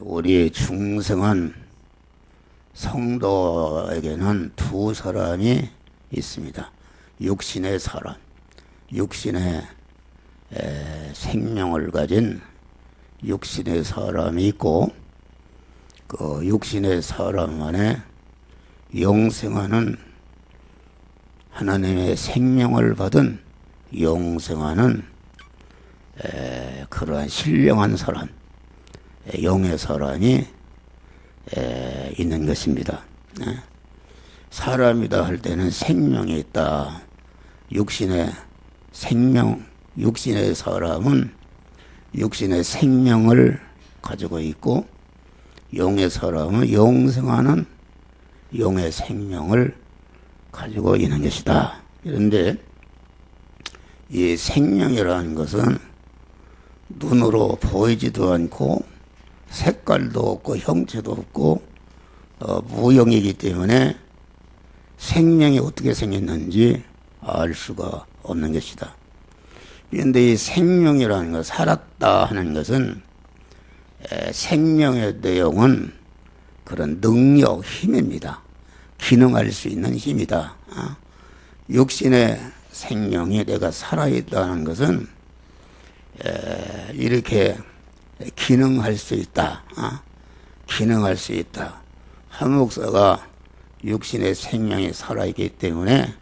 우리 중생한 성도에게는 두 사람이 있습니다. 육신의 사람, 육신의 생명을 가진 육신의 사람이 있고, 그 육신의 사람 안에 영생하는 하나님의 생명을 받은 영생하는 그러한 신령한 사람, 영의 사람이 있는 것입니다. 사람이다 할 때는 생명이 있다. 육신의 생명, 육신의 사람은 육신의 생명을 가지고 있고, 영의 사람은 영생하는 영의 생명을 가지고 있는 것이다. 그런데 이 생명이라는 것은 눈으로 보이지도 않고 색깔도 없고 형체도 없고 무형이기 때문에 생명이 어떻게 생겼는지 알 수가 없는 것이다. 그런데 이 생명이라는 것, 살았다 하는 것은 생명의 내용은 그런 능력, 힘입니다. 기능할 수 있는 힘이다. 육신의 생명이 내가 살아있다는 것은 이렇게 기능할 수 있다. 기능할 수 있다. 한 목사가 육신의 생명이 살아있기 때문에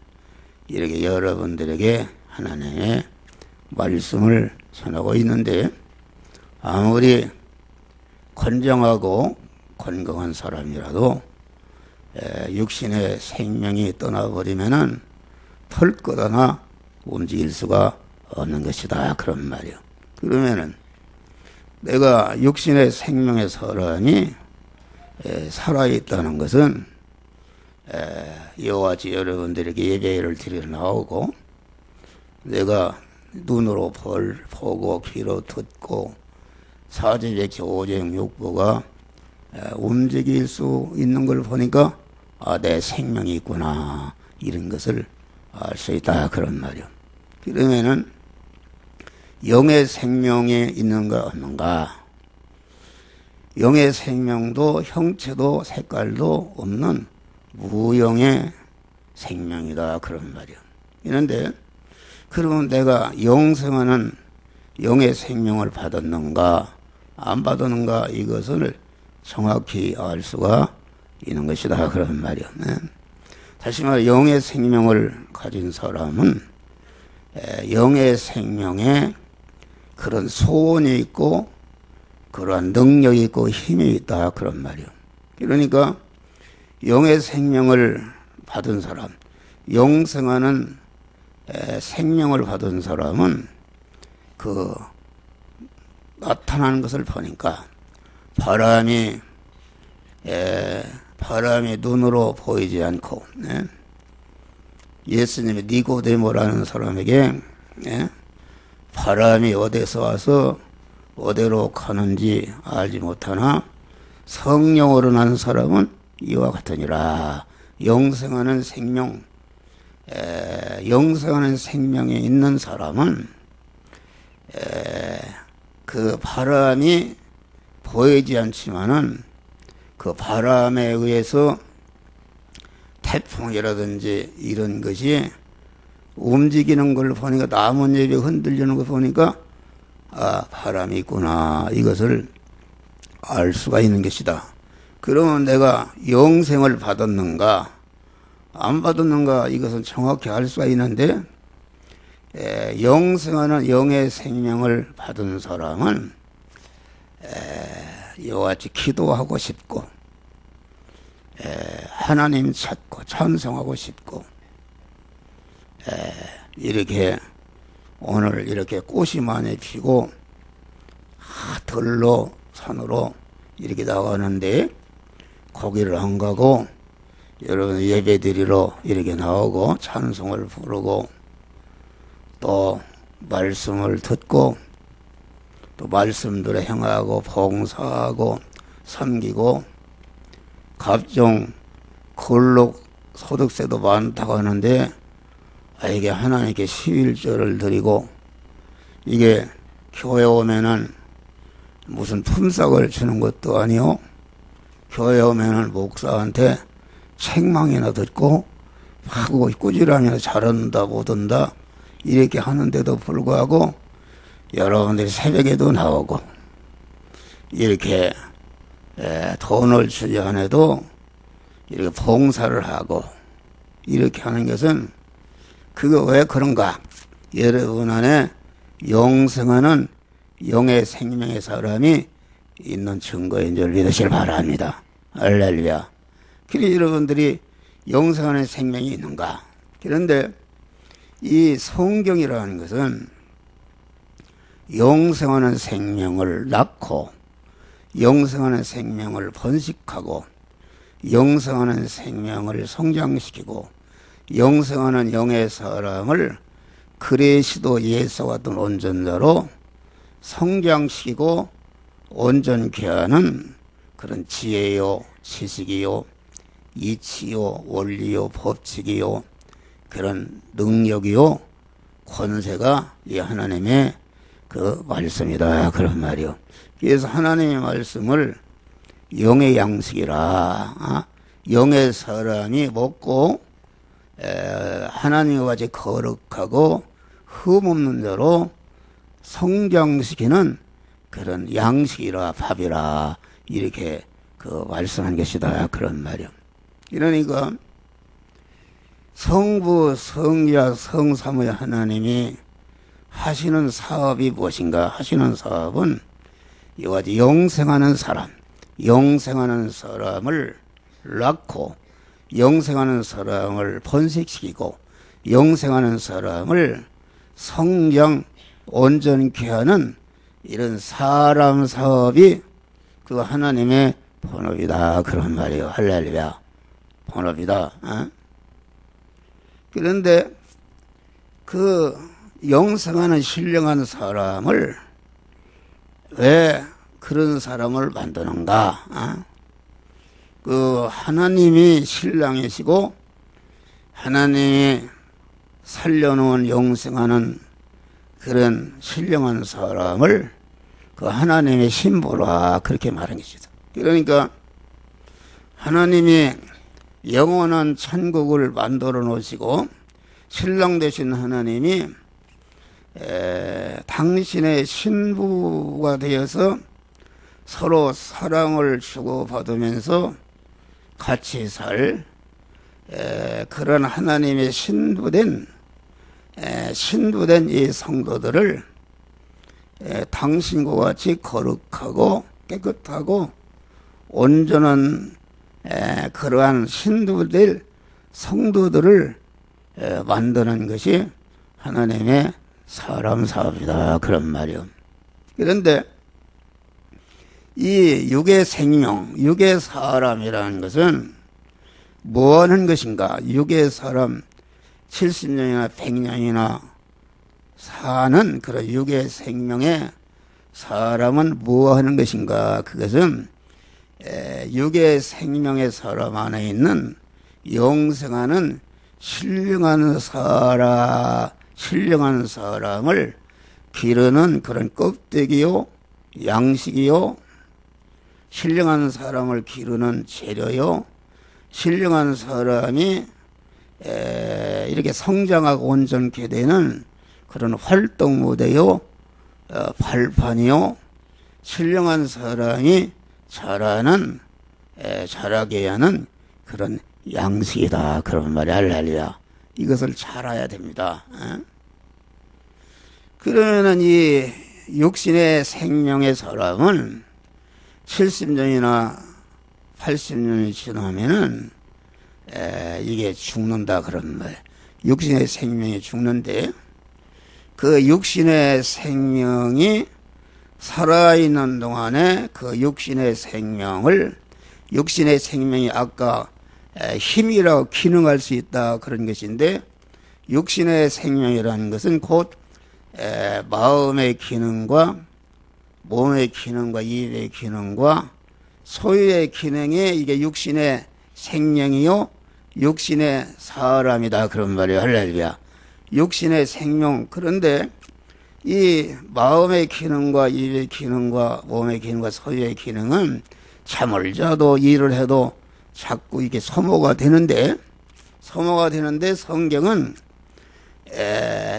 이렇게 여러분들에게 하나님의 말씀을 전하고 있는데, 아무리 건장하고 건강한 사람이라도 육신의 생명이 떠나버리면은 털것 하나 움직일 수가 없는 것이다. 그런 말이요. 그러면은 내가 육신의 생명의 사람이 살아있다는 것은 이와 같이 여러분들에게 예배를 드리러 나오고, 내가 눈으로 보고 귀로 듣고 사지백체 오재영 육부가 움직일 수 있는 걸 보니까 내 생명이 있구나, 이런 것을 알 수 있다. 그런 말이요. 그러면은 영의 생명이 있는가 없는가? 영의 생명도 형체도 색깔도 없는 무영의 생명이다. 그런 말이요. 그런데 그러면 내가 영생하는 영의 생명을 받았는가 안 받았는가, 이것을 정확히 알 수가 있는 것이다. 그런 말이요. 다시 말해 영의 생명을 가진 사람은 영의 생명에 그런 소원이 있고 그러한 능력이 있고 힘이 있다. 그런 말이요. 그러니까 영의 생명을 받은 사람, 영생하는 생명을 받은 사람은 그 나타나는 것을 보니까 바람이 눈으로 보이지 않고, 예수님이 니고데모라는 사람에게 바람이 어디서 와서 어디로 가는지 알지 못하나 성령으로 난 사람은 이와 같으니라. 영생하는 생명, 영생하는 생명이 있는 사람은 그 바람이 보이지 않지만은 그 바람에 의해서 태풍이라든지 이런 것이 움직이는 걸 보니까, 나뭇잎이 흔들리는 걸 보니까 바람이 있구나, 이것을 알 수가 있는 것이다. 그러면 내가 영생을 받았는가 안 받았는가, 이것은 정확히 알 수가 있는데, 영생하는 영의 생명을 받은 사람은 이와 같이 기도하고 싶고 하나님 찾고 찬송하고 싶고, 이렇게 오늘 이렇게 꽃이 많이 피고 들로 산으로 이렇게 나가는데 거기를 안 가고 여러분 예배드리러 이렇게 나오고 찬송을 부르고 또 말씀을 듣고 또 말씀들에 행하고 봉사하고 섬기고, 갑종 근록 소득세도 많다고 하는데 이게 하나님께 11조를 드리고, 이게 교회 오면은 무슨 품삯을 주는 것도 아니요. 교회 오면은 목사한테 책망이나 듣고 하고 꾸지람이나 잘한다 못한다 이렇게 하는데도 불구하고 여러분들이 새벽에도 나오고 이렇게 돈을 주지 않아도 이렇게 봉사를 하고 이렇게 하는 것은 그거 왜 그런가? 여러분 안에 영생하는 영의 생명의 사람이 있는 증거인 줄 믿으시길 바랍니다. 할렐루야. 그래 여러분들이 영생하는 생명이 있는가? 그런데 이 성경이라는 것은 영생하는 생명을 낳고 영생하는 생명을 번식하고 영생하는 생명을 성장시키고 영생하는 영의 사람을 그리스도 예수와 같은 온전자로 성장시키고 온전케 하는 그런 지혜요, 지식이요, 이치요, 원리요, 법칙이요, 그런 능력이요, 권세가 이 하나님의 그 말씀이다. 그런 말이요. 그래서 하나님의 말씀을 영의 양식이라, 영의 사람이 먹고 하나님과 같이 거룩하고 흠없는 자로 성장시키는 그런 양식이라 밥이라 이렇게 그 말씀한 것이다. 그런 말이요. 그러니까 성부, 성자, 성삼의 하나님이 하시는 사업이 무엇인가? 하시는 사업은 이와 같이 영생하는 사람을 낳고 영생하는 사람을 번식시키고 영생하는 사람을 성장 온전케 하는 이런 사람 사업이 그 하나님의 본업이다. 그런 말이에요. 할렐루야. 본업이다. 그런데 그 영생하는 신령한 사람을 왜 그런 사람을 만드는가? 그 하나님이 신랑이시고 하나님이 살려놓은 영생하는 그런 신령한 사람을 그 하나님의 신부라 그렇게 말한 것이다. 그러니까 하나님이 영원한 천국을 만들어 놓으시고 신랑 되신 하나님이 당신의 신부가 되어서 서로 사랑을 주고받으면서 같이 살 그런 하나님의 신부된 이 성도들을 당신과 같이 거룩하고 깨끗하고 온전한 그러한 신부들 성도들을 만드는 것이 하나님의 사람 사업이다. 그런 말이요. 그런데 이 육의 생명, 육의 사람이라는 것은 뭐 하는 것인가? 육의 사람 70년이나 100년이나 사는 그런 육의 생명의 사람은 뭐 하는 것인가? 그것은 육의 생명의 사람 안에 있는 영생하는 신령한 사람을 기르는 그런 껍데기요, 양식이요, 신령한 사람을 기르는 재료요, 신령한 사람이 이렇게 성장하고 온전케 되는 그런 활동 무대요, 발판이요, 신령한 사람이 자라게 하는 그런 양식이다. 그런 말이 할렐루야. 이것을 잘 알아야 됩니다. 그러면은 이 육신의 생명의 사람은 70년이나 80년이 지나면은 이게 죽는다. 그런 말. 육신의 생명이 죽는데 그 육신의 생명이 살아있는 동안에 그 육신의 생명이 아까 힘이라고 기능할 수 있다. 그런 것인데 육신의 생명이라는 것은 곧 마음의 기능과 몸의 기능과 입의 기능과 소유의 기능이 이게 육신의 생명이요 육신의 사람이다. 그런 말이에요. 할렐루야. 육신의 생명. 그런데 이 마음의 기능과 입의 기능과 몸의 기능과 소유의 기능은 잠을 자도 일을 해도 자꾸 이게 소모가 되는데 성경은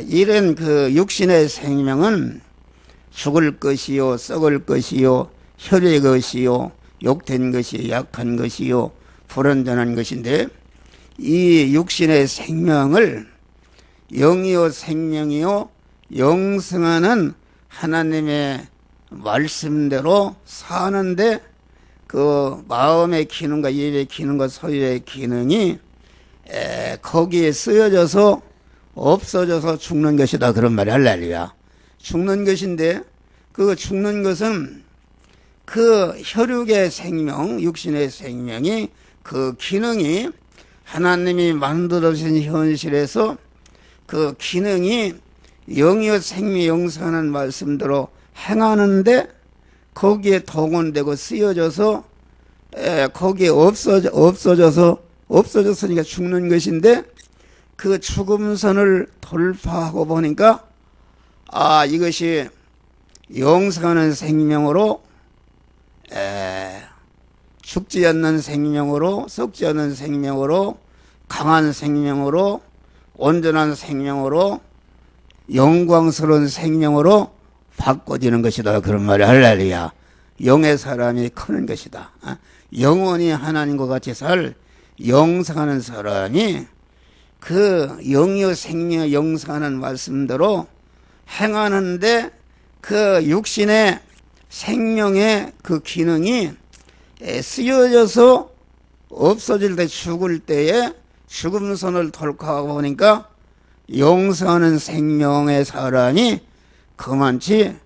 이런 그 육신의 생명은 죽을 것이요 썩을 것이요 혈의 것이요 욕된 것이 약한 것이요 불완전한 것인데 이 육신의 생명을 영이요 생명이요 영생하는 하나님의 말씀대로 사는데 그 마음의 기능과 입의 기능과 소유의 기능이 거기에 쓰여져서 없어져서 죽는 것이다 그런 말이 할렐루야. 죽는 것인데 그 죽는 것은 그 혈육의 생명 육신의 생명이 그 기능이 하나님이 만들어주신 현실에서 그 기능이 영이요 생명 영생하는 말씀대로 행하는데 거기에 동원되고 쓰여져서 거기에 없어졌으니까 죽는 것인데 그 죽음선을 돌파하고 보니까 이것이 영생하는 생명으로 죽지 않는 생명으로 썩지 않는 생명으로 강한 생명으로 온전한 생명으로 영광스러운 생명으로 바꿔지는 것이다 그런 말이 할렐루야. 영의 사람이 크는 것이다. 영원히 하나님과 같이 살 영생하는 사람이 그 영이요 생명 영생하는 말씀대로 행하는데 그 육신의 생명의 그 기능이 쓰여져서 없어질 때 죽을 때에 죽음선을 돌파하고 보니까 영생하는 생명의 사람이 그만치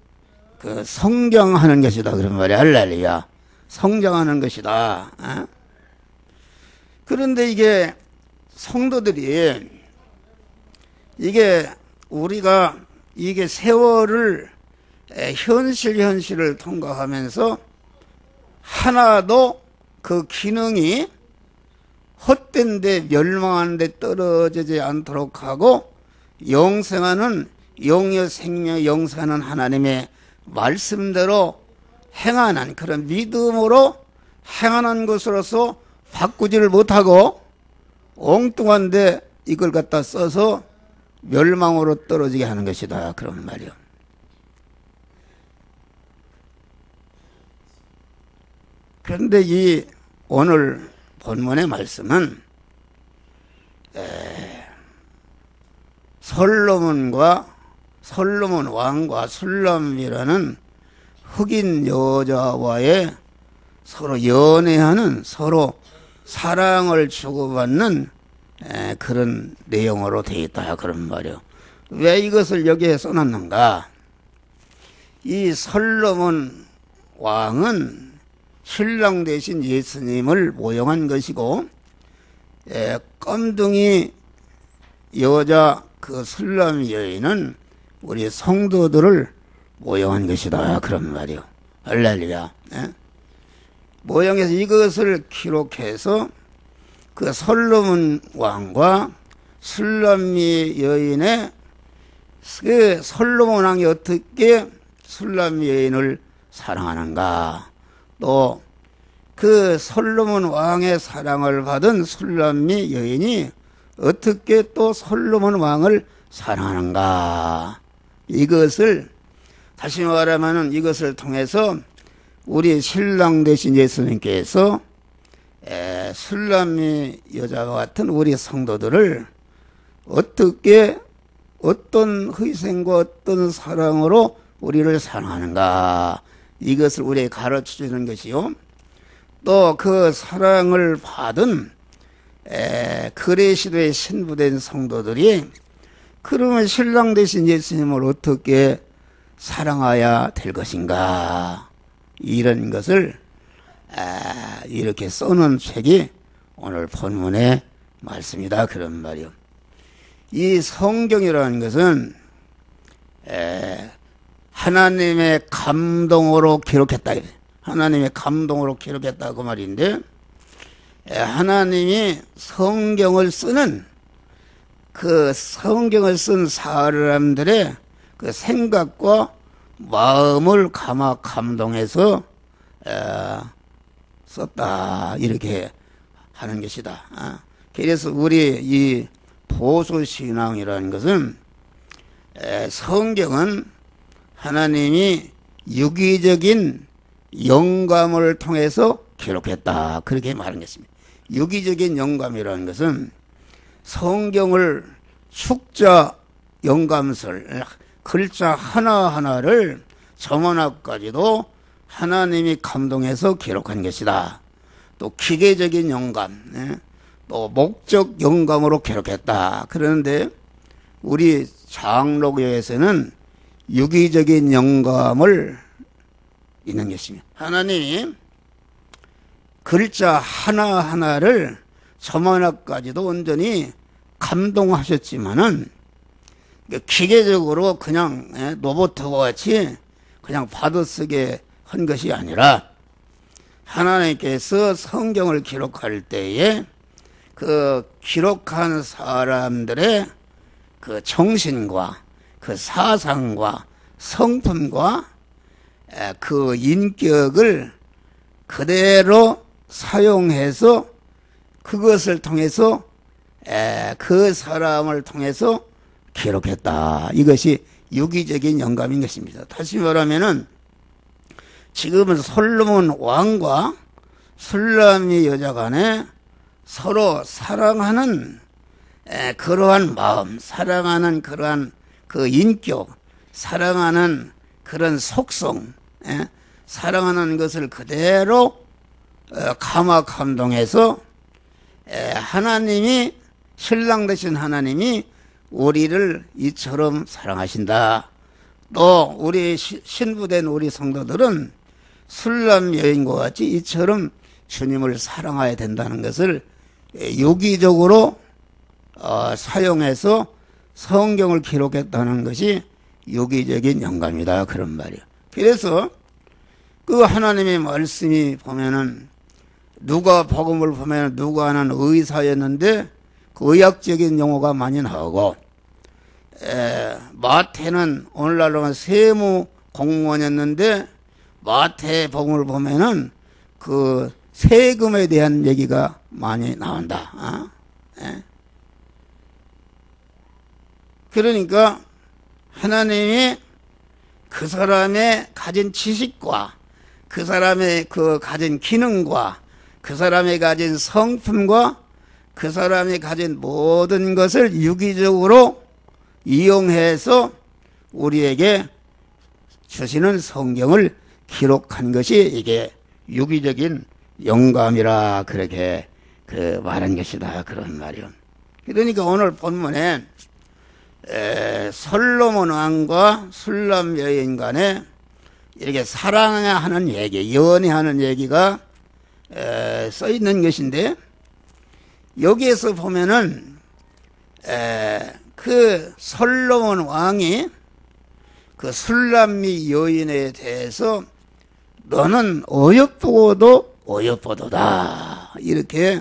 그 성장하는 것이다 그런 말이야. 할렐루야. 성장하는 것이다. 그런데 이게 성도들이 이게 우리가 이게 세월을 현실을 통과하면서 하나도 그 기능이 헛된 데 멸망하는 데 떨어지지 않도록 하고 영생하는 영의 생명 영생하는 하나님의 말씀대로 행하는 그런 믿음으로 행하는 것으로서 바꾸지를 못하고 엉뚱한데 이걸 갖다 써서 멸망으로 떨어지게 하는 것이다 그런 말이요. 그런데 이 오늘 본문의 말씀은 솔로몬 왕과 술람이라는 흑인 여자와의 서로 연애하는 서로 사랑을 주고받는 그런 내용으로 되어 있다 그런 말이요. 왜 이것을 여기에 써놨는가? 이 솔로몬 왕은 신랑 대신 예수님을 모형한 것이고 껌둥이 여자 그 술람 여인은 우리 성도들을 모형한 것이다 그런 말이요. 할렐루야. 모형해서 이것을 기록해서 그 솔로몬 왕과 술람미 여인의 그 솔로몬 왕이 어떻게 술람미 여인을 사랑하는가, 또 그 솔로몬 왕의 사랑을 받은 술람미 여인이 어떻게 또 솔로몬 왕을 사랑하는가, 이것을 다시 말하면 이것을 통해서 우리 신랑 되신 예수님께서 술람미 여자와 같은 우리 성도들을 어떻게 어떤 희생과 어떤 사랑으로 우리를 사랑하는가, 이것을 우리에게 가르쳐 주는 것이요. 또 그 사랑을 받은 그레시도에 신부된 성도들이 그러면 신랑 되신 예수님을 어떻게 사랑해야 될 것인가, 이런 것을 이렇게 써놓은 책이 오늘 본문의 말씀이다 그런 말이요. 이 성경이라는 것은 하나님의 감동으로 기록했다, 하나님의 감동으로 기록했다 그 말인데, 하나님이 성경을 쓰는 그 성경을 쓴 사람들의 그 생각과 마음을 감동해서 썼다 이렇게 하는 것이다. 그래서 우리 이 보수신앙이라는 것은 성경은 하나님이 유기적인 영감을 통해서 기록했다 그렇게 말한 것입니다. 유기적인 영감이라는 것은 성경을 숫자 영감설 글자 하나하나를 점원학까지도 하나님이 감동해서 기록한 것이다. 또 기계적인 영감, 또 목적 영감으로 기록했다. 그런데 우리 장로교에서는 유기적인 영감을 있는 것입니다. 하나님이 글자 하나하나를 점원학까지도 온전히 감동하셨지만은 기계적으로 그냥 로봇과 같이 그냥 받아쓰게 한 것이 아니라 하나님께서 성경을 기록할 때에 그 기록한 사람들의 그 정신과 그 사상과 성품과 그 인격을 그대로 사용해서 그것을 통해서 그 사람을 통해서 기록했다. 이것이 유기적인 영감인 것입니다. 다시 말하면은 지금은 솔로몬 왕과 술람미 여자 간에 서로 사랑하는 그러한 마음, 사랑하는 그러한 그 인격, 사랑하는 그런 속성, 사랑하는 것을 그대로 감동해서 하나님이 신랑 되신 하나님이 우리를 이처럼 사랑하신다. 또 우리 신부된 우리 성도들은 술람 여인과 같이 이처럼 주님을 사랑해야 된다는 것을 유기적으로 사용해서 성경을 기록했다는 것이 유기적인 영감이다 그런 말이에요. 그래서 그 하나님의 말씀이 보면은 누가 복음을 보면 누가는 의사였는데 그 의학적인 용어가 많이 나오고 마태는 오늘날로 세무 공무원이었는데 마태 복음을 보면은 그 세금에 대한 얘기가 많이 나온다. 그러니까 하나님이 그 사람의 가진 지식과 그 사람의 그 가진 기능과 그 사람이 가진 성품과 그 사람이 가진 모든 것을 유기적으로 이용해서 우리에게 주시는 성경을 기록한 것이 이게 유기적인 영감이라 그렇게 말한 것이다 그런 말이요. 그러니까 오늘 본문에 솔로몬 왕과 술람 여인 간에 이렇게 사랑하는 얘기, 연애하는 얘기가 써 있는 것인데 여기에서 보면은 그 솔로몬 왕이 그 술람미 여인에 대해서 너는 어여쁘고도 어여쁘도다 이렇게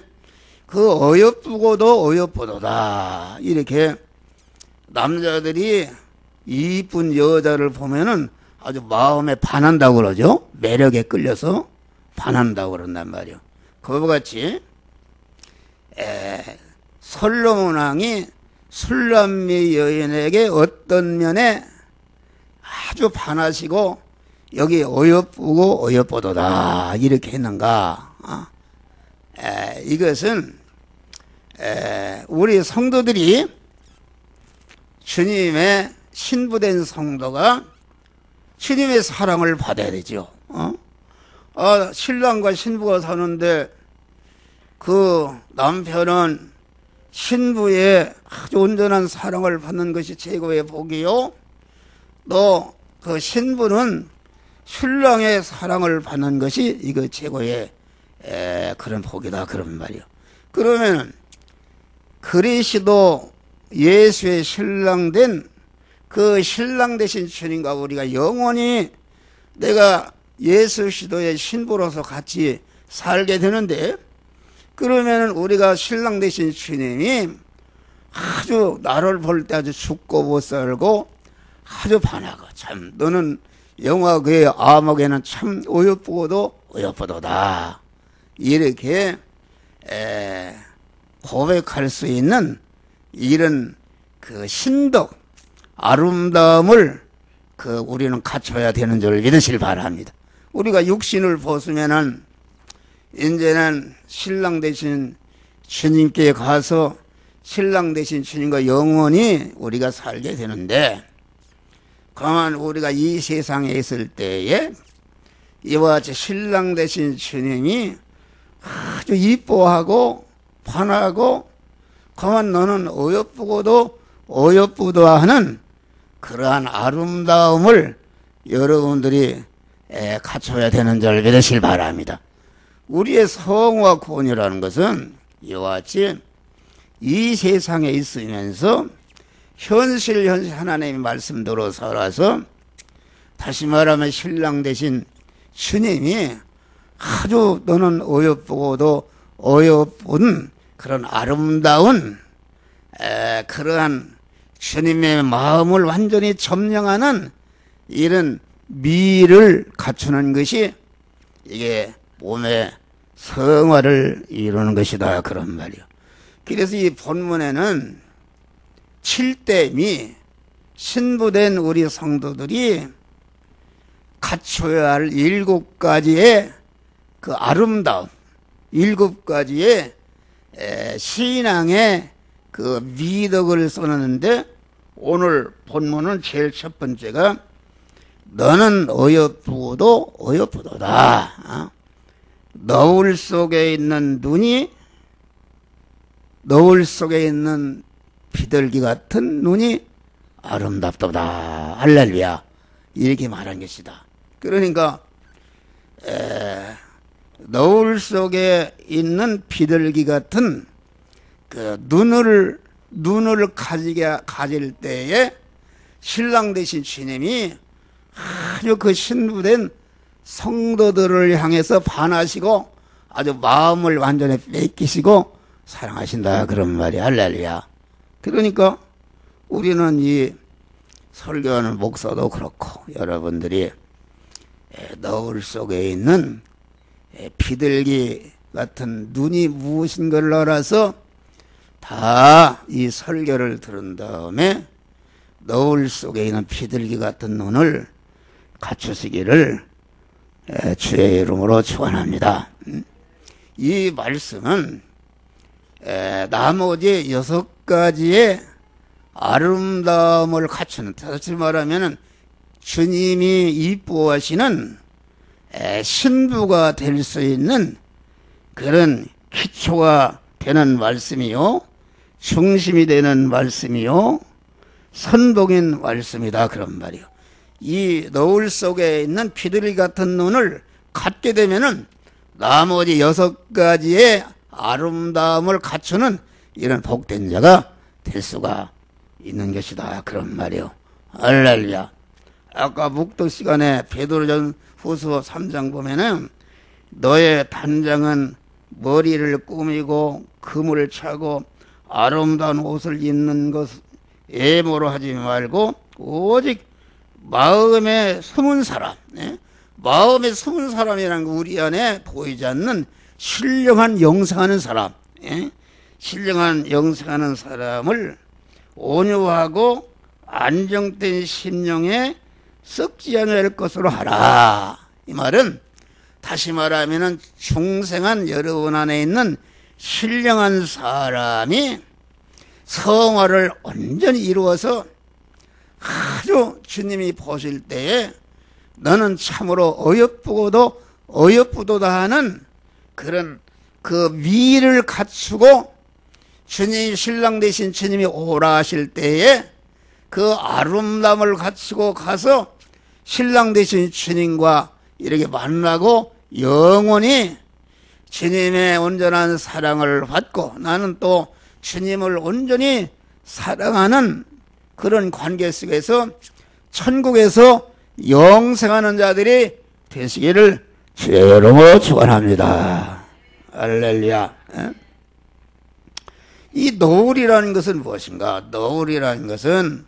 그 어여쁘고도 어여쁘도다 이렇게 남자들이 이쁜 여자를 보면은 아주 마음에 반한다고 그러죠. 매력에 끌려서 반한다고 그런단 말이에요. 그와 같이 솔로몬 왕이 술람미 여인에게 어떤 면에 아주 반하시고 여기 어여쁘고 어여쁘도다 이렇게 했는가. 이것은 우리 성도들이 주님의 신부된 성도가 주님의 사랑을 받아야 되죠. 신랑과 신부가 사는데 그 남편은 신부의 아주 온전한 사랑을 받는 것이 최고의 복이요. 또 그 신부는 신랑의 사랑을 받는 것이 이거 최고의 그런 복이다 그런 말이요. 그러면 그리스도 예수의 신랑된 그 신랑 되신 주님과 우리가 영원히 내가 예수 그리스도의 신부로서 같이 살게 되는데 그러면은 우리가 신랑 되신 주님이 아주 나를 볼 때 아주 죽고 못 살고 아주 반하고 참 너는 영화 그의 암흑에는 참 어여쁘고도 어여쁘도다. 이렇게 고백할 수 있는 이런 그 신덕 아름다움을 우리는 갖춰야 되는 줄 믿으시길 바랍니다. 우리가 육신을 벗으면은 이제는 신랑 되신 주님께 가서 신랑 되신 주님과 영원히 우리가 살게 되는데, 그러면 우리가 이 세상에 있을 때에 이와 같이 신랑 되신 주님이 아주 이뻐하고 반하고, 그러면 너는 어여쁘고도 어여쁘도 하는 그러한 아름다움을 여러분들이 갖춰야 되는 줄 믿으시길 바랍니다. 우리의 성화 구원이라는 것은 이와 같이 이 세상에 있으면서 현실 하나님의 말씀대로 살아서, 다시 말하면 신랑 되신 주님이 아주 너는 어여쁘고도 어여쁜 그런 아름다운 그러한 주님의 마음을 완전히 점령하는 이런 미를 갖추는 것이 이게 몸의 성화를 이루는 것이다, 그런 말이요. 그래서 이 본문에는 7대 미, 신부된 우리 성도들이 갖춰야 할 7가지의 그 아름다움, 7가지의 신앙의 그 미덕을 써놨는데, 오늘 본문은 제일 첫 번째가 너는 어여쁘고도 어여쁘도다. 너울 속에 있는 눈이, 너울 속에 있는 비둘기 같은 눈이 아름답도다. 할렐루야. 이렇게 말한 것이다. 그러니까 너울 속에 있는 비둘기 같은 그 눈을 가질 때에 신랑 되신 주님이 아주 그 신부된 성도들을 향해서 반하시고 아주 마음을 완전히 뺏기시고 사랑하신다, 그런 말이 할렐루야. 그러니까 우리는 이 설교하는 목사도 그렇고 여러분들이 너울 속에 있는 비둘기 같은 눈이 무엇인 걸 알아서 다 이 설교를 들은 다음에 너울 속에 있는 비둘기 같은 눈을 갖추시기를 주의 이름으로 축원합니다. 이 말씀은 나머지 6가지의 아름다움을 갖추는, 다시 말하면 주님이 이뻐하시는 신부가 될 수 있는 그런 기초가 되는 말씀이요, 중심이 되는 말씀이요, 선봉인 말씀이다, 그런 말이요. 이 너울 속에 있는 비둘기 같은 눈을 갖게 되면은 나머지 6가지의 아름다움을 갖추는 이런 복된 자가 될 수가 있는 것이다, 그런 말이요. 할렐루야. 아까 묵독 시간에 베드로전 후서 3장 보면은 너의 단장은 머리를 꾸미고 금을 차고 아름다운 옷을 입는 것 애모로 하지 말고 오직 마음에 숨은 사람, 마음에 숨은 사람이라는 거 우리 안에 보이지 않는 신령한 영생하는 사람, 신령한 영생하는 사람을 온유하고 안정된 심령에 썩지 않을 것으로 하라. 이 말은 다시 말하면 중생한 여러분 안에 있는 신령한 사람이 성화를 온전히 이루어서 아주 주님이 보실 때에 너는 참으로 어여쁘고도 어여쁘도다 하는 그런 그 미를 갖추고 주님, 신랑 되신 주님이 오라 하실 때에 그 아름다움을 갖추고 가서 신랑 되신 주님과 이렇게 만나고 영원히 주님의 온전한 사랑을 받고 나는 또 주님을 온전히 사랑하는 그런 관계 속에서 천국에서 영생하는 자들이 되시기를 주의 이름으로 축원합니다. 할렐루야. 이 노을이라는 것은 무엇인가? 노을이라는 것은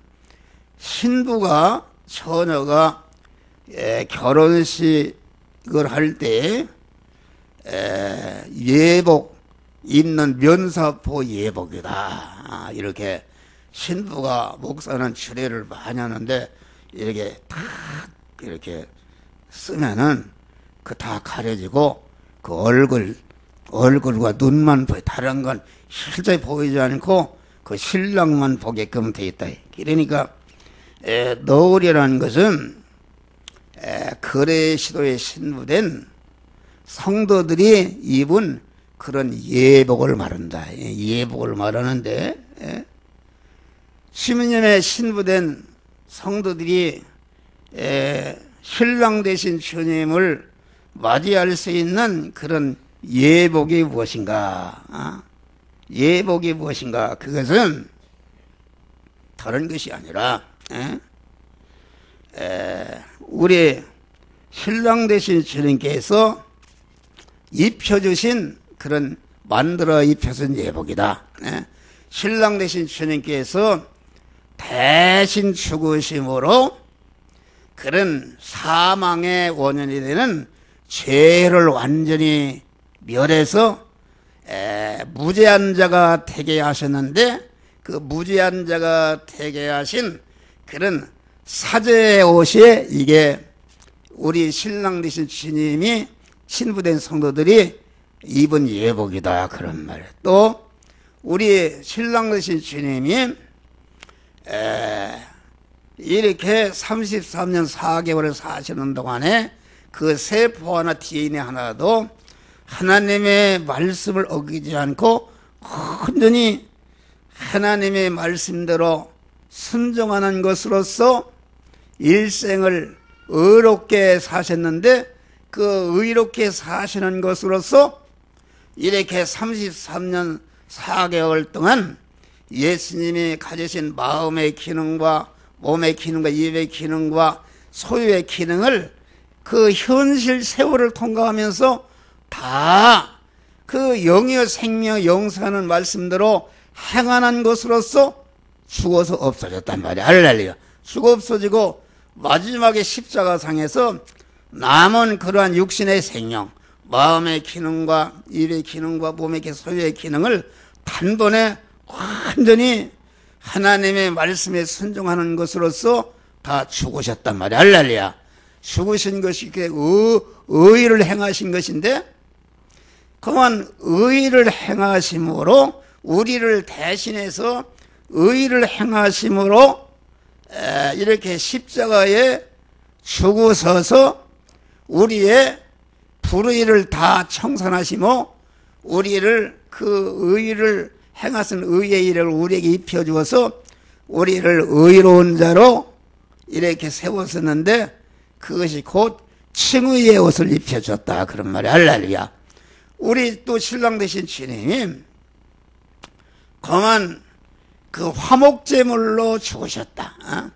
신부가 처녀가 결혼식을 할 때 예복 입는 면사포 예복이다. 이렇게 신부가 목사는 주례를 많이 하는데 이렇게 탁 이렇게 쓰면은 그 다 가려지고 그 얼굴과 눈만 보여. 다른 건 실제 보이지 않고 그 신랑만 보게끔 돼 있다. 그러니까 너울이라는 것은 거래시도에 신부된 성도들이 입은 그런 예복을 말한다. 예복을 말하는데 시민년에 신부된 성도들이 신랑 되신 주님을 맞이할 수 있는 그런 예복이 무엇인가? 예복이 무엇인가? 그것은 다른 것이 아니라 우리 신랑 되신 주님께서 입혀주신 그런 만들어 입혀준 예복이다. 신랑 되신 주님께서 대신 죽으심으로 그런 사망의 원인이 되는 죄를 완전히 멸해서 무죄한 자가 되게 하셨는데 그 무죄한 자가 되게 하신 그런 사죄의 옷이 이게 우리 신랑 되신 주님이 신부된 성도들이 입은 예복이다. 그런 말. 또 우리 신랑 되신 주님이 이렇게 33년 4개월을 사시는 동안에 그 세포 하나 DNA 하나도 하나님의 말씀을 어기지 않고 온전히 하나님의 말씀대로 순종하는 것으로서 일생을 의롭게 사셨는데 그 의롭게 사시는 것으로서 이렇게 33년 4개월 동안 예수님이 가지신 마음의 기능과 몸의 기능과 입의 기능과 소유의 기능을 그 현실 세월을 통과하면서 다 그 영의 생명 영생하는 말씀대로 행하는 것으로서 죽어서 없어졌단 말이야. 할렐루야. 죽어 없어지고 마지막에 십자가상에서 남은 그러한 육신의 생명, 마음의 기능과 입의 기능과 몸의 소유의 기능을 단번에 완전히 하나님의 말씀에 순종하는 것으로서 다 죽으셨단 말이야. 할렐루야. 죽으신 것이 의를 행하신 것인데 그만 의를 행하심으로 우리를 대신해서 의를 행하심으로 이렇게 십자가에 죽으셔서 우리의 불의를 다 청산하시고 우리를 그 의를 행하신 의의 일을 우리에게 입혀주어서 우리를 의로운 자로 이렇게 세웠었는데 그것이 곧 칭의의 옷을 입혀줬다. 그런 말이야. 할렐루야. 우리 또 신랑 되신 주님이 그만 그 화목제물로 죽으셨다.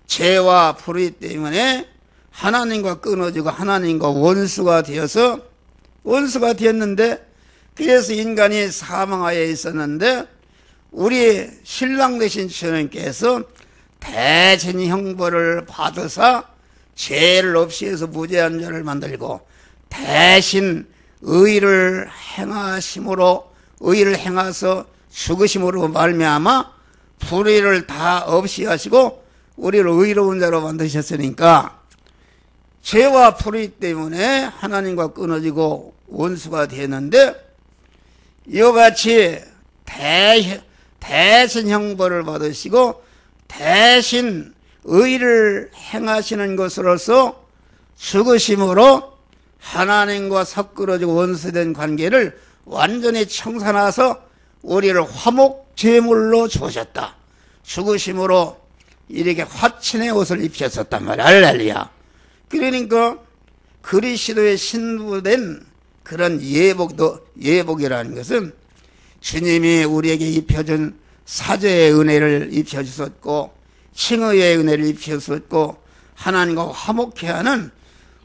죄와 불의 때문에 하나님과 끊어지고 하나님과 원수가 되었는데 그래서 인간이 사망하에 있었는데 우리 신랑 되신 주님께서 대신 형벌을 받으사 죄를 없이 해서 무죄한 자를 만들고 대신 의를 행하서 죽으심으로 말미암아 불의를 다 없이 하시고 우리를 의로운 자로 만드셨으니까 죄와 불의 때문에 하나님과 끊어지고 원수가 되었는데 이와 같이 대신 형벌을 받으시고 대신 의를 행하시는 것으로서 죽으심으로 하나님과 섞어지고 원수된 관계를 완전히 청산해서 우리를 화목제물로 주셨다. 죽으심으로 이렇게 화친의 옷을 입혔었단 말이야. 할렐루야. 그러니까 그리스도의 신부된 그런 예복이라는 것은 주님이 우리에게 입혀준 사죄의 은혜를 입혀주셨고 칭의의 은혜를 입혀주셨고 하나님과 화목케 하는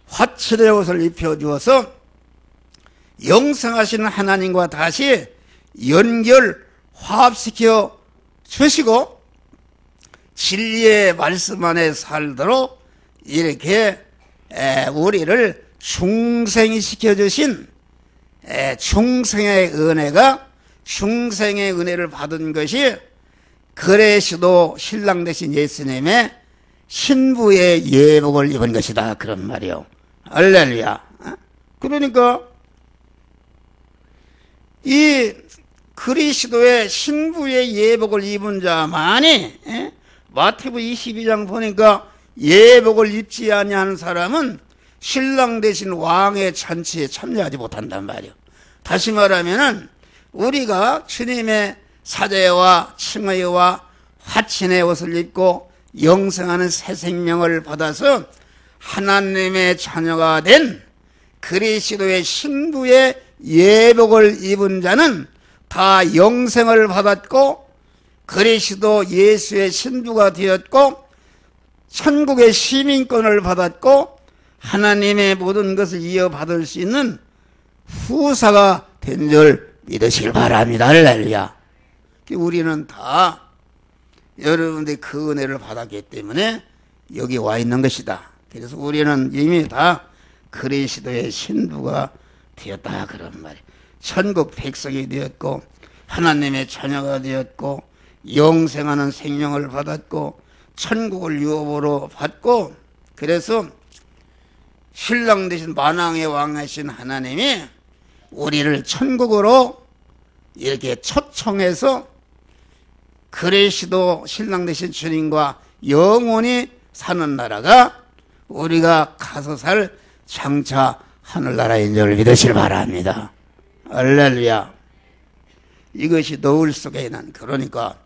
화친의 옷을 입혀주어서 영생하시는 하나님과 다시 화합시켜 주시고 진리의 말씀 안에 살도록 이렇게 우리를 중생시켜 주신 중생의 은혜가, 중생의 은혜를 받은 것이 그레시도 신랑 되신 예수님의 신부의 예복을 입은 것이다, 그런 말이요. 할렐루야. 그러니까 이 그리스도의 신부의 예복을 입은 자만이, 마태복음 22장 보니까 예복을 입지 아니하는 사람은 신랑 대신 왕의 잔치에 참여하지 못한단 말이에요. 다시 말하면은 우리가 주님의 사제와 칭의와 화친의 옷을 입고 영생하는 새 생명을 받아서 하나님의 자녀가 된 그리스도의 신부의 예복을 입은 자는 다 영생을 받았고 그리스도 예수의 신부가 되었고 천국의 시민권을 받았고 하나님의 모든 것을 이어받을 수 있는 후사가 된 줄 믿으시길 바랍니다. 할렐루야. 우리는 다 여러분들이 그 은혜를 받았기 때문에 여기 와 있는 것이다. 그래서 우리는 이미 다 그리스도의 신부가 되었다, 그런 말이에요. 천국 백성이 되었고 하나님의 자녀가 되었고 영생하는 생명을 받았고 천국을 유업으로 받고, 그래서 신랑 되신 만왕의 왕이신 하나님이 우리를 천국으로 이렇게 초청해서 그리스도 신랑 되신 주님과 영원히 사는 나라가 우리가 가서 살 장차 하늘나라인 줄 믿으시길 바랍니다. 할렐루야. 이것이 너울 속에 있는, 그러니까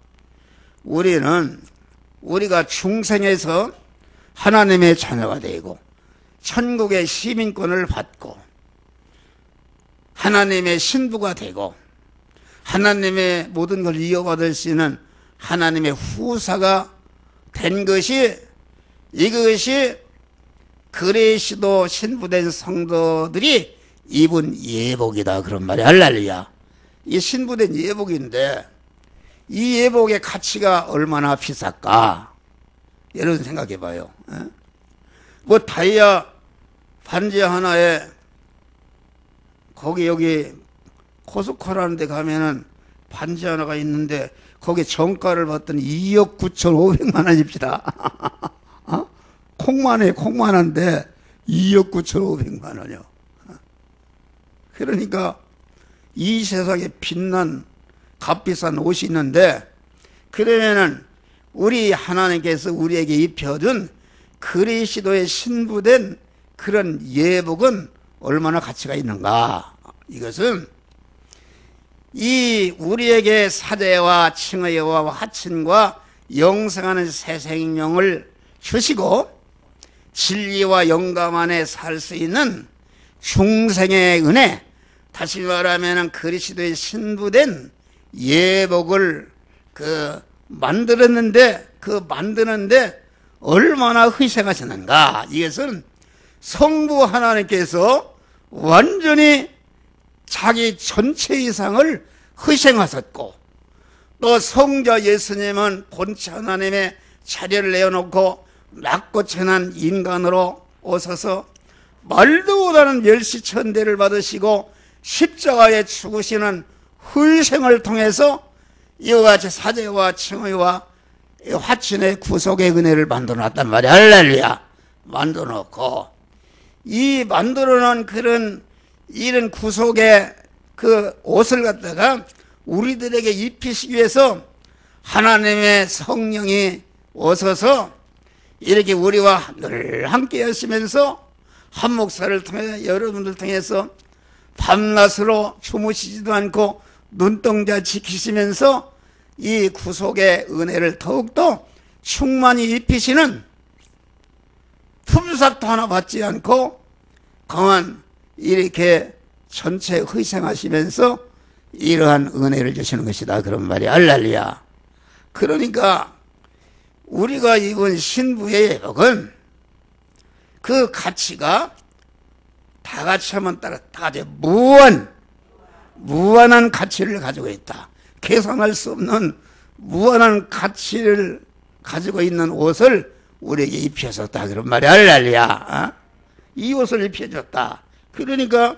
우리가 중생에서 하나님의 자녀가 되고 천국의 시민권을 받고 하나님의 신부가 되고 하나님의 모든 걸 이어받을 수 있는 하나님의 후사가 된 것이, 이것이 그리스도 신부된 성도들이 입은 예복이다, 그런 말이야. 할렐루야. 이 신부된 예복인데 이 예복의 가치가 얼마나 비쌀까? 여러분 생각해 봐요. 뭐 다이아 반지 하나에 거기 여기 코스코라는 데 가면은 반지 하나가 있는데 거기 정가를 봤더니 2억 9,500만 원입니다. 콩만해, 콩만한데 2억 9,500만 원이요. 그러니까 이 세상에 빛난 값비싼 옷이 있는데, 그러면은 우리 하나님께서 우리에게 입혀준 그리스도의 신부된 그런 예복은 얼마나 가치가 있는가? 이것은 이 우리에게 사제와 칭의와 화친과 영생하는 새 생명을 주시고 진리와 영감 안에 살 수 있는 중생의 은혜, 다시 말하면 그리스도의 신부된 예복을 만드는데 얼마나 희생하셨는가? 이것은 성부 하나님께서 완전히 자기 전체 이상을 희생하셨고, 또 성자 예수님은 본체 하나님의 자리를 내어놓고 낮고 천한 인간으로 오셔서 말도 못하는 멸시천대를 받으시고 십자가에 죽으시는 희생을 통해서 이와 같이 사제와 칭의와 화친의 구속의 은혜를 만들어놨단 말이야. 할렐루야. 만들어놓고 이 만들어놓은 이런 구속의 그 옷을 갖다가 우리들에게 입히시기 위해서 하나님의 성령이 오셔서 이렇게 우리와 늘 함께 하시면서 한 목사를 통해 여러분들 통해서 밤낮으로 주무시지도 않고 눈동자 지키시면서 이 구속의 은혜를 더욱더 충만히 입히시는, 품삯도 하나 받지 않고 강한 이렇게 전체 희생하시면서 이러한 은혜를 주시는 것이다, 그런 말이. 할렐루야. 그러니까 우리가 입은 신부의 예복은 그 가치가 다 같이 하면 따라 다 같이 무한한 가치를 가지고 있다. 계산할 수 없는 무한한 가치를 가지고 있는 옷을 우리에게 입혀줬다 그런 말이 할렐루야. 이 옷을 입혀줬다. 그러니까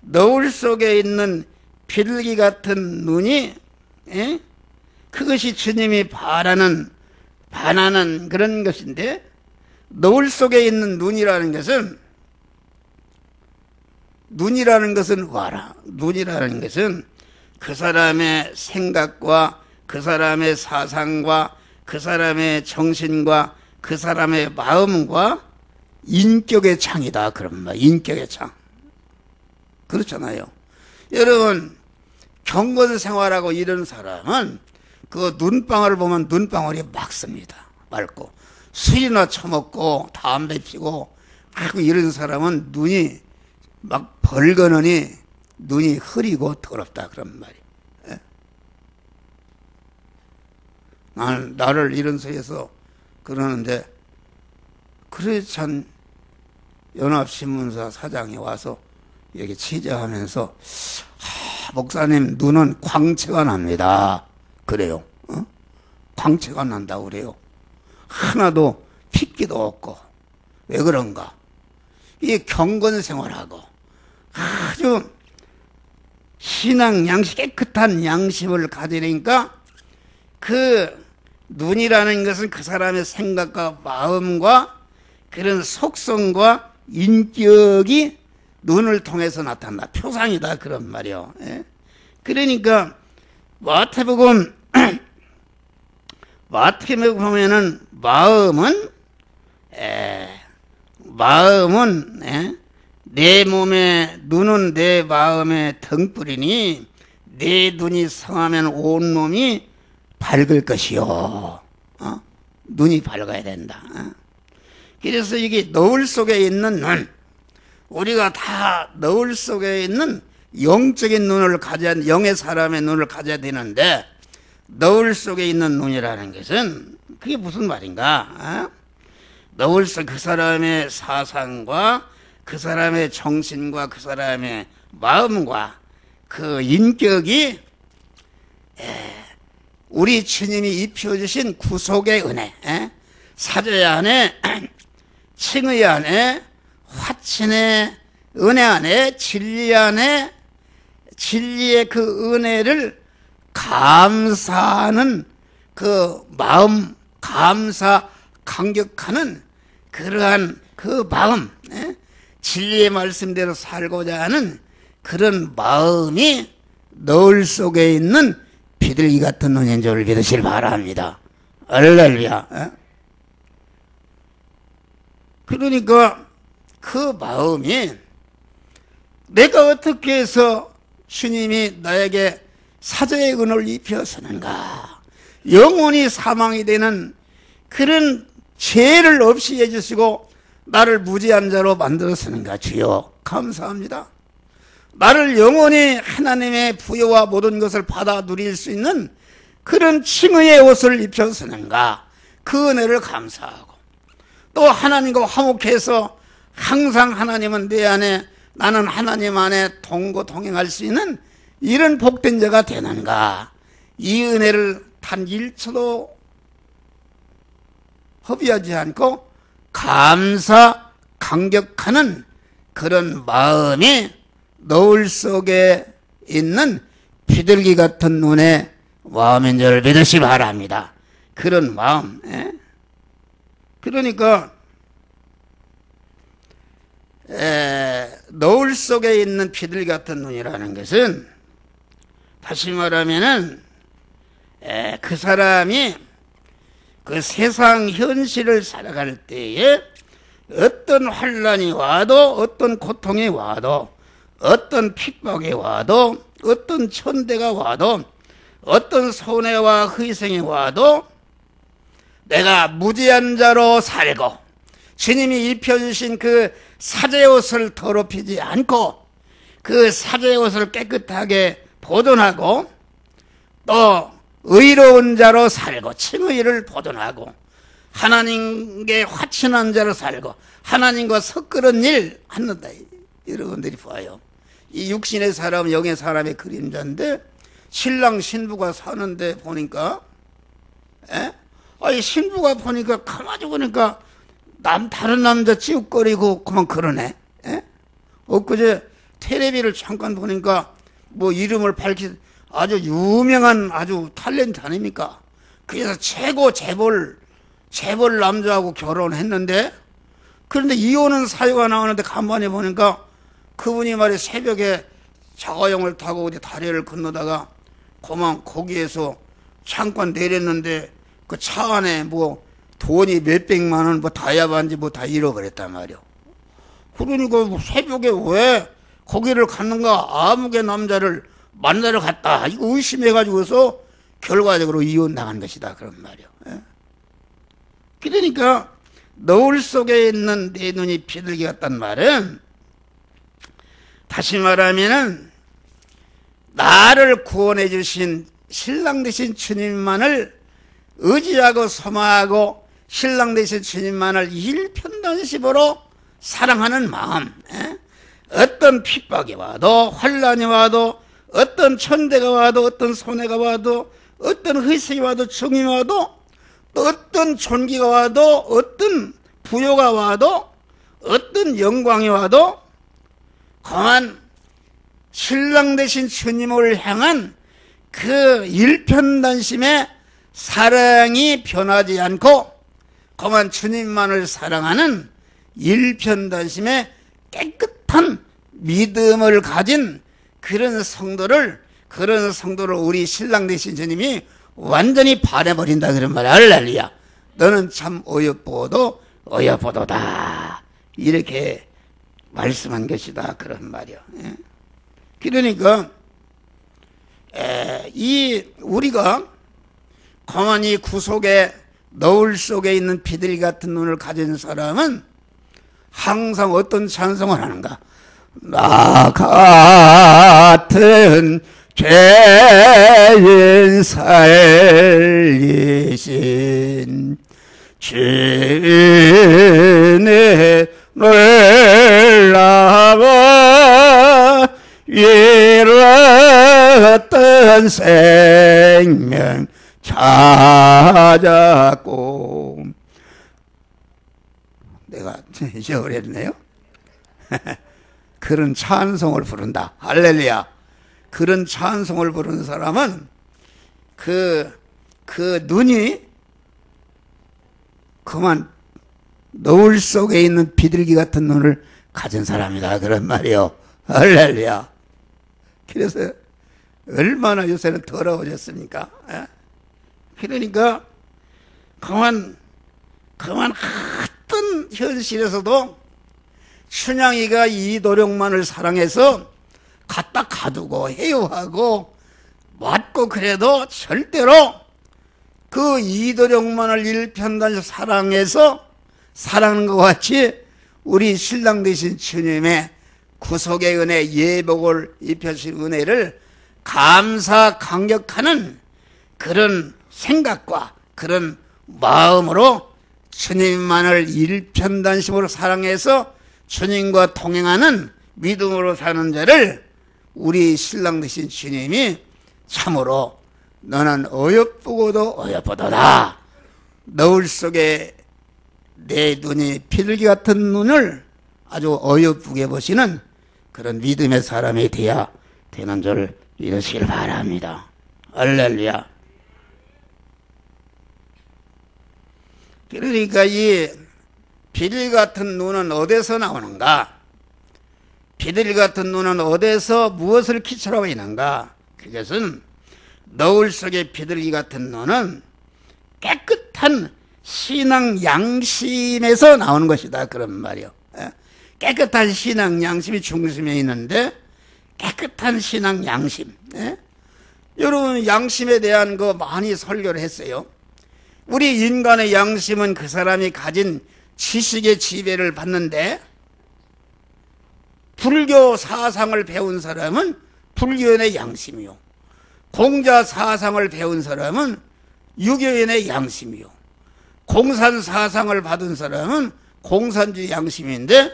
너울 속에 있는 비둘기 같은 눈이 그것이 주님이 바라는 반하는 그런 것인데, 너울 속에 있는 눈이라는 것은 와라. 눈이라는 것은 그 사람의 생각과 그 사람의 사상과 그 사람의 정신과 그 사람의 마음과 인격의 창이다. 그런 말. 인격의 창. 그렇잖아요. 여러분, 경건 생활하고 이런 사람은 그 눈방울을 보면 눈방울이 맑습니다. 맑고. 술이나 처먹고 담배 피고 이런 사람은 눈이 막 벌거느니 눈이 흐리고 더럽다. 그런 말이에요. 나를 이런 소리에서 그러는데, 그래 참 연합신문사 사장이 와서 여기 취재하면서 목사님 눈은 광채가 납니다. 그래요. 광채가 난다고 그래요. 하나도 핏기도 없고. 왜 그런가? 이 경건 생활하고 아주 신앙 양식, 깨끗한 양심을 가지니까 그 눈이라는 것은 그 사람의 생각과 마음과 그런 속성과 인격이 눈을 통해서 나타난다. 표상이다. 그런 말이요. 그러니까 마태복음 보면은 마음은 내 몸에, 눈은 내 마음의 등불이니 내 눈이 성하면 온 놈이 밝을 것이요. 눈이 밝아야 된다. 그래서 이게 너울 속에 있는 눈, 우리가 다 너울 속에 있는 영적인 눈을 가져야, 영의 사람의 눈을 가져야 되는데, 너울 속에 있는 눈이라는 것은 그게 무슨 말인가? 너울 속 그 사람의 사상과 그 사람의 정신과 그 사람의 마음과 그 인격이 우리 주님이 입혀주신 구속의 은혜, 사죄 안에, 칭의 안에, 화친의 은혜 안에, 진리 안에, 진리의 그 은혜를 감사하는 그 마음, 감사, 감격하는 그러한 그 마음, 진리의 말씀대로 살고자 하는 그런 마음이 너울 속에 있는 비둘기 같은 눈인 줄 믿으시길 바랍니다. 할렐루야. 그러니까 그 마음이 내가 어떻게 해서 주님이 나에게 사죄의 은혜를 입혀서는가, 영원히 사망이 되는 그런 죄를 없이 해주시고 나를 무죄한 자로 만들었으는가. 주여 감사합니다. 나를 영원히 하나님의 부여와 모든 것을 받아 누릴 수 있는 그런 칭의의 옷을 입혔으는가. 그 은혜를 감사하고, 또 하나님과 화목해서 항상 하나님은 내 안에, 나는 하나님 안에 동행할 수 있는 이런 복된 자가 되는가. 이 은혜를 단 1초도 허비하지 않고 감사, 감격하는 그런 마음이 너울 속에 있는 비둘기 같은 눈의 마음인 줄 믿으시 바랍니다. 그런 마음. 그러니까 너울 속에 있는 비둘기 같은 눈이라는 것은, 다시 말하면은 그 사람이 그 세상 현실을 살아갈 때에 어떤 환난이 와도, 어떤 고통이 와도, 어떤 핍박이 와도, 어떤 천대가 와도, 어떤 손해와 희생이 와도 내가 무죄한 자로 살고 주님이 입혀주신 그 사죄의 옷을 더럽히지 않고 그 사죄의 옷을 깨끗하게 보존하고, 또 의로운 자로 살고 칭의를 보존하고 하나님께 화친한 자로 살고 하나님과 섞으는 일 한다. 여러분들이 봐요. 이 육신의 사람, 영의 사람의 그림자인데 신랑 신부가 사는데 보니까 아니 신부가 보니까 가만히 보니까 다른 남자 찌욱거리고 그만 그러네. 예? 엊그제 텔레비를 잠깐 보니까 뭐 이름을 밝힌 아주 유명한 아주 탤런트 아닙니까? 그래서 최고 재벌 남자하고 결혼했는데, 그런데 이혼은 사유가 나오는데 가만히 보니까 그분이 말이 새벽에 자가용을 타고 어디 다리를 건너다가 그만 거기에서 잠깐 내렸는데 그 차 안에 뭐 돈이 몇백만 원, 뭐 다이아반지 뭐 다 잃어버렸단 말이요. 그러니까 뭐 새벽에 왜 거기를 갔는가, 아무개 남자를 만나러 갔다, 이거 의심해가지고서 결과적으로 이혼당한 것이다, 그런 말이요. 예? 그러니까 너울 속에 있는 내 눈이 비둘기 같단 말은, 다시 말하면은 나를 구원해 주신 신랑 되신 주님만을 의지하고 소망하고 신랑 되신 주님만을 일편단심으로 사랑하는 마음. 에? 어떤 핍박이 와도, 환난이 와도, 어떤 천대가 와도, 어떤 손해가 와도, 어떤 회색이 와도, 정이 와도, 또 어떤 존귀가 와도, 어떤 부요가 와도, 어떤 영광이 와도 그만 신랑 되신 주님을 향한 그 일편단심의 사랑이 변하지 않고 그만 주님만을 사랑하는 일편단심의 깨끗한 믿음을 가진 그런 성도를 우리 신랑 되신 주님이 완전히 반해버린다, 그런 말. 할렐루야. 너는 참 어여쁘고도 어여쁘도다, 이렇게 말씀한 것이다, 그런 말이요. 예? 그러니까 우리가 가만히 구속에 너울 속에 있는 비둘기 같은 눈을 가진 사람은 항상 어떤 찬송을 하는가? 나 같은 죄인 살리신 주님의 놀라워 잃었던 생명 찾았고. 내가 잊어버렸네요. 그런 찬송을 부른다. 할렐루야. 그런 찬송을 부르는 사람은 그 눈이 그만 너울 속에 있는 비둘기 같은 눈을 가진 사람이다, 그런 말이요. 할렐루야. 그래서 얼마나 요새는 더러워졌습니까? 그러니까 그만 어떤 현실에서도 춘향이가 이도령만을 사랑해서 갖다 가두고 해요하고 맞고 그래도 절대로 그 이도령만을 일편단심 사랑해서 사랑하는 것 같이 우리 신랑 되신 주님의 구속의 은혜, 예복을 입혀주신 은혜를 감사 감격하는 그런 생각과 그런 마음으로 주님만을 일편단심으로 사랑해서 주님과 동행하는 믿음으로 사는 자를 우리 신랑 되신 주님이 참으로 너는 어여쁘고도 어여쁘도다, 너울 속에 내 눈이 비둘기 같은 눈을 아주 어여쁘게 보시는 그런 믿음의 사람이 되어야 되는 줄 믿으시길 바랍니다. 할렐루야. 그러니까 이 비둘기 같은 눈은 어디서 나오는가? 비둘기 같은 눈은 어디서 무엇을 기초로 있는가? 그것은 너울 속의 비둘기 같은 눈은 깨끗한 신앙 양심에서 나오는 것이다, 그런 말이요. 깨끗한 신앙 양심이 중심에 있는데 깨끗한 신앙 양심. 여러분 양심에 대한 거 많이 설교를 했어요. 우리 인간의 양심은 그 사람이 가진 지식의 지배를 받는데, 불교 사상을 배운 사람은 불교인의 양심이요, 공자 사상을 배운 사람은 유교인의 양심이요, 공산 사상을 받은 사람은 공산주의 양심인데,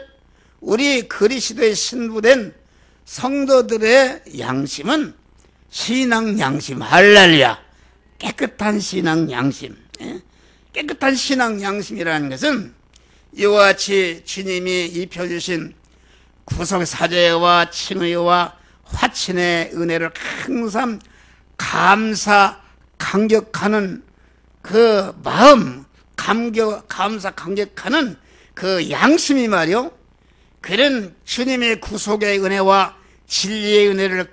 우리 그리스도의 신부된 성도들의 양심은 신앙 양심. 할렐루야. 깨끗한 신앙 양심. 깨끗한 신앙 양심이라는 것은 이와 같이 주님이 입혀주신 구속사제와 칭의와 화친의 은혜를 항상 감격하는 그 마음, 감사 감격하는 그 양심이 말이요, 그런 주님의 구속의 은혜와 진리의 은혜를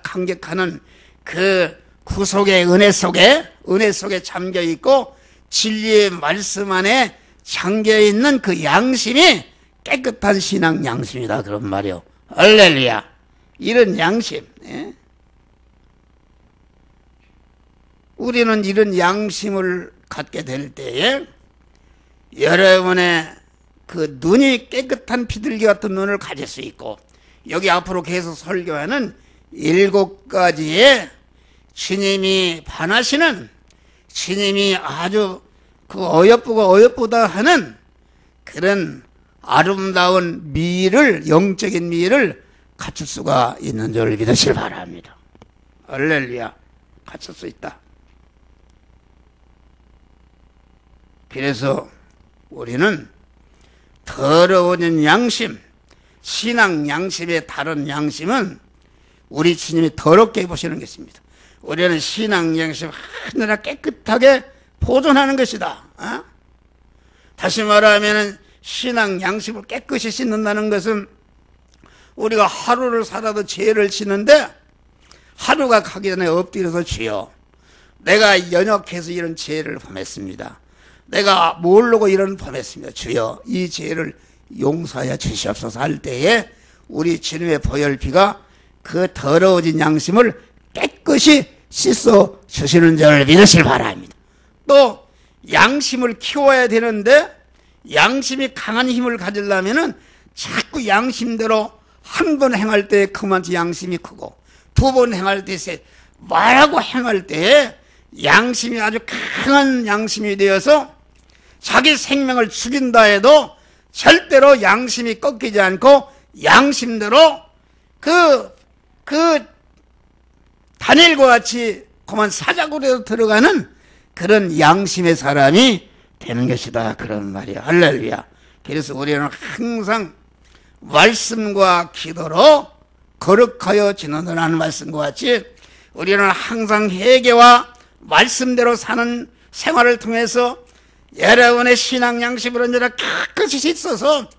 감격하는 그 구속의 은혜 속에 잠겨 있고 진리의 말씀 안에 잠겨 있는 그 양심이 깨끗한 신앙 양심이다, 그런 말이요. 할렐루야. 이런 양심, 예? 우리는 이런 양심을 갖게 될 때에 여러분의 그 눈이 깨끗한 비둘기 같은 눈을 가질 수 있고, 여기 앞으로 계속 설교하는 7가지의 주님이 반하시는, 주님이 아주 그 어여쁘다 하는 그런 아름다운 미를, 영적인 미를 갖출 수가 있는 줄 믿으시길 바랍니다. 할렐루야. 갖출 수 있다. 그래서 우리는 더러워진 양심, 신앙 양심의 다른 양심은 우리 주님이 더럽게 보시는 것입니다. 우리는 신앙 양심 하늘아 깨끗하게 보존하는 것이다. 어? 다시 말하면 신앙 양심을 깨끗이 씻는다는 것은 우리가 하루를 살아도 죄를 짓는데 하루가 가기 전에 엎드려서 주여, 내가 연약해서 이런 죄를 범했습니다. 내가 모르고 이런 범했습니다. 주여, 이 죄를 용서하여 주시옵소서 할 때에 우리 주님의 보혈피가 그 더러워진 양심을 깨끗이 씻어 주시는 줄 믿으시길 바랍니다. 또 양심을 키워야 되는데 양심이 강한 힘을 가지려면은 자꾸 양심대로 한 번 행할 때 그만치 양심이 크고, 2번 행할 때 말하고 행할 때 양심이 아주 강한 양심이 되어서 자기 생명을 죽인다 해도 절대로 양심이 꺾이지 않고 양심대로 그 다니엘과 같이 그만 사자굴에도 들어가는 그런 양심의 사람이 되는 것이다, 그런 말이야. 할렐루야. 그래서 우리는 항상 말씀과 기도로 거룩하여 지내노라는 말씀과 같이 우리는 항상 회개와 말씀대로 사는 생활을 통해서 여러분의 신앙 양심을 언제나 깨끗이 씻어서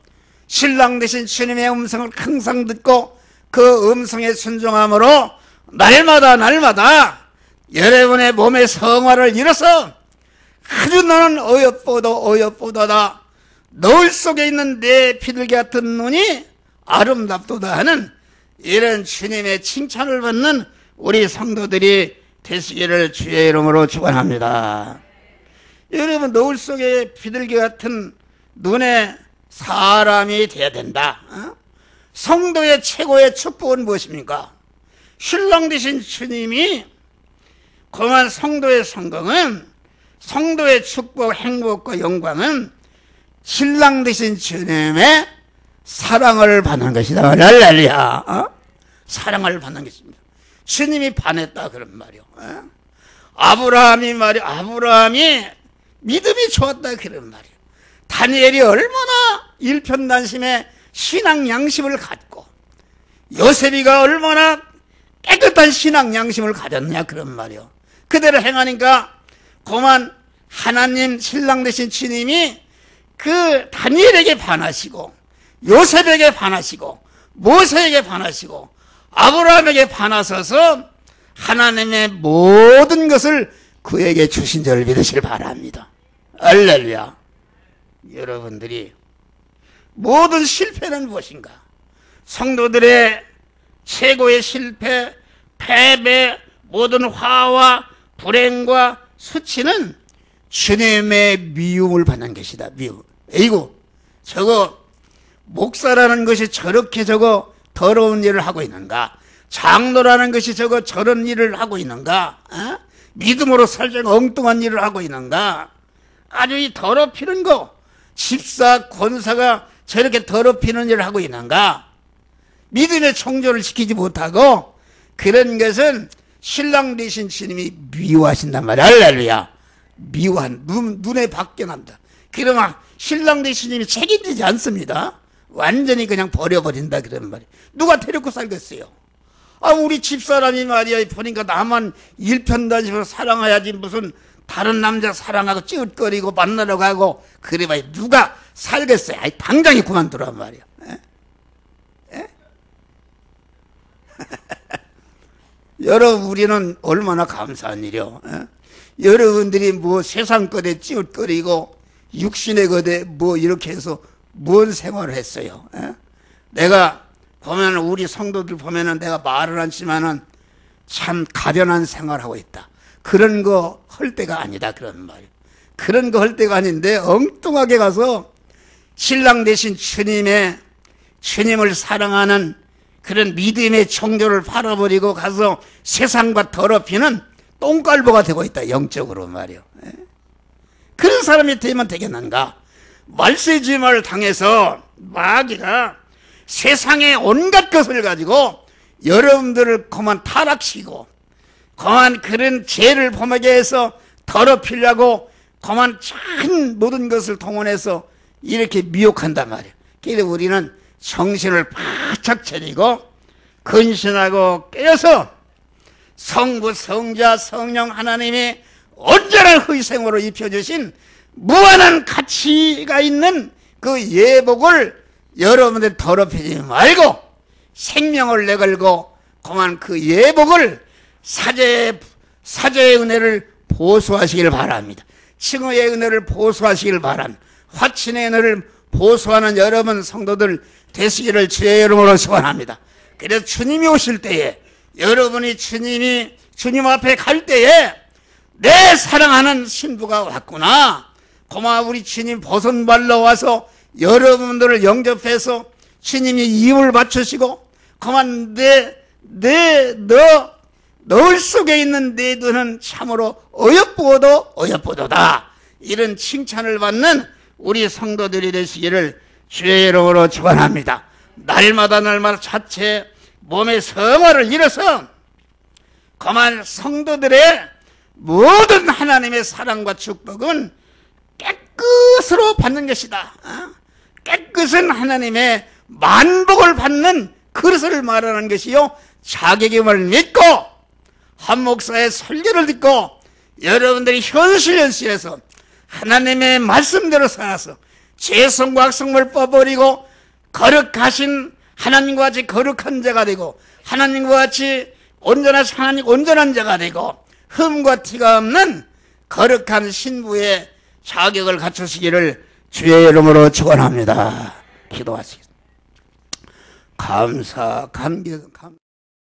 신랑 되신 주님의 음성을 항상 듣고 그 음성에 순종함으로 날마다 여러분의 몸의 성화를 이뤄서 아주 너는 어여쁘도다, 노을 속에 있는 내 비둘기 같은 눈이 아름답도다 하는 이런 주님의 칭찬을 받는 우리 성도들이 되시기를 주의 이름으로 축원합니다. 여러분, 노을 속에 비둘기 같은 눈의 사람이 되어야 된다. 성도의 최고의 축복은 무엇입니까? 신랑 되신 주님이 그만 성도의 성공은, 성도의 축복, 행복과 영광은 신랑 되신 주님의 사랑을 받는 것이다. 할렐루야. 사랑을 받는 것입니다. 주님이 반했다, 그런 말이요. 아브라함이 믿음이 좋았다, 그런 말이요. 다니엘이 얼마나 일편단심의 신앙 양심을 갖고, 요셉이가 얼마나 깨끗한 신앙 양심을 가졌냐, 그런 말이요. 그대로 행하니까 그만 하나님 신랑 되신 주님이 그 다니엘에게 반하시고, 요셉에게 반하시고, 모세에게 반하시고, 아브라함에게 반하셔서 하나님의 모든 것을 그에게 주신 줄 믿으시길 바랍니다. 할렐루야. 여러분들이 모든 실패는 무엇인가? 성도들의 최고의 실패, 패배, 모든 화와 불행과 수치는 주님의 미움을 받는 것이다. 미움. 에이구, 저거 목사라는 것이 저렇게 저거 더러운 일을 하고 있는가? 장로라는 것이 저거 저런 일을 하고 있는가? 믿음으로 살짝 엉뚱한 일을 하고 있는가? 아주 이 더럽히는 거, 집사, 권사가 저렇게 더럽히는 일을 하고 있는가? 믿음의 청조를 지키지 못하고, 그런 것은 신랑 되신 주님이 미워하신단 말이야. 할렐루야. 미워한 눈에 밖에 납니다. 그러면 신랑 대신님이 책임지지 않습니다. 완전히 그냥 버려버린다 그런 말이에요. 누가 데리고 살겠어요? 우리 집사람이 말이야 보니까 나만 일편단심으로 사랑해야지 무슨 다른 남자 사랑하고 찌웃거리고 만나러 가고 그래봐야 누가 살겠어요? 당장에 그만두란 말이야. 여러분 우리는 얼마나 감사한 일이요. 여러분들이 뭐 세상 것에 찌웃거리고 육신의 것에 뭐 이렇게 해서 뭔 생활을 했어요. 내가 보면 우리 성도들 보면은 내가 말을 하지만은 참 가련한 생활하고 있다. 그런 거 할 때가 아니다 그런 말이에요. 그런 거 할 때가 아닌데 엉뚱하게 가서 신랑 대신 주님을 사랑하는 그런 믿음의 종교를 팔아버리고 가서 세상과 더럽히는 똥깔보가 되고 있다. 영적으로 말이요. 그런 사람이 되면 되겠는가? 말세지마를 당해서 마귀가 세상의 온갖 것을 가지고 여러분들을 그만 타락시키고 그만 그런 죄를 범하게 해서 더럽히려고 그만 참 모든 것을 동원해서 이렇게 미혹한단 말이에요. 그래서 우리는 정신을 바짝 차리고 근신하고 깨어서 성부, 성자, 성령 하나님의 온전한 희생으로 입혀주신 무한한 가치가 있는 그 예복을 여러분들 더럽히지 말고 생명을 내걸고 그만 그 예복을 사제의 은혜를 보수하시길 바랍니다. 칭의의 은혜를 보수하시길 바랍니다. 화친의 은혜를 보수하는 여러분 성도들 되시기를 주의 이름으로 소원합니다. 그래서 주님이 오실 때에 여러분이 주님 앞에 갈 때에 내 사랑하는 신부가 왔구나. 고마워 우리 주님 보선발로 와서 여러분들을 영접해서 주님이 입을 맞추시고 그만 너 속에 있는 내 눈은 참으로 어여쁘고도 어여쁘도다. 이런 칭찬을 받는 우리 성도들이 되시기를 주의 이름으로 축원합니다. 날마다 자체 몸의 성화를 잃어서 그만 성도들의 모든 하나님의 사랑과 축복은 깨끗으로 받는 것이다. 깨끗은 하나님의 만복을 받는 그릇을 말하는 것이요 자격임을 믿고 한 목사의 설교를 듣고 여러분들이 현실에서 하나님의 말씀대로 살아서 죄성과 악성을 뽑아버리고 거룩하신 하나님과 같이 거룩한 자가 되고 하나님과 같이 온전한 자가 되고 흠과 티가 없는 거룩한 신부의 자격을 갖추시기를 주의 이름으로 축원합니다. 기도하시겠습니다. 감사, 감격,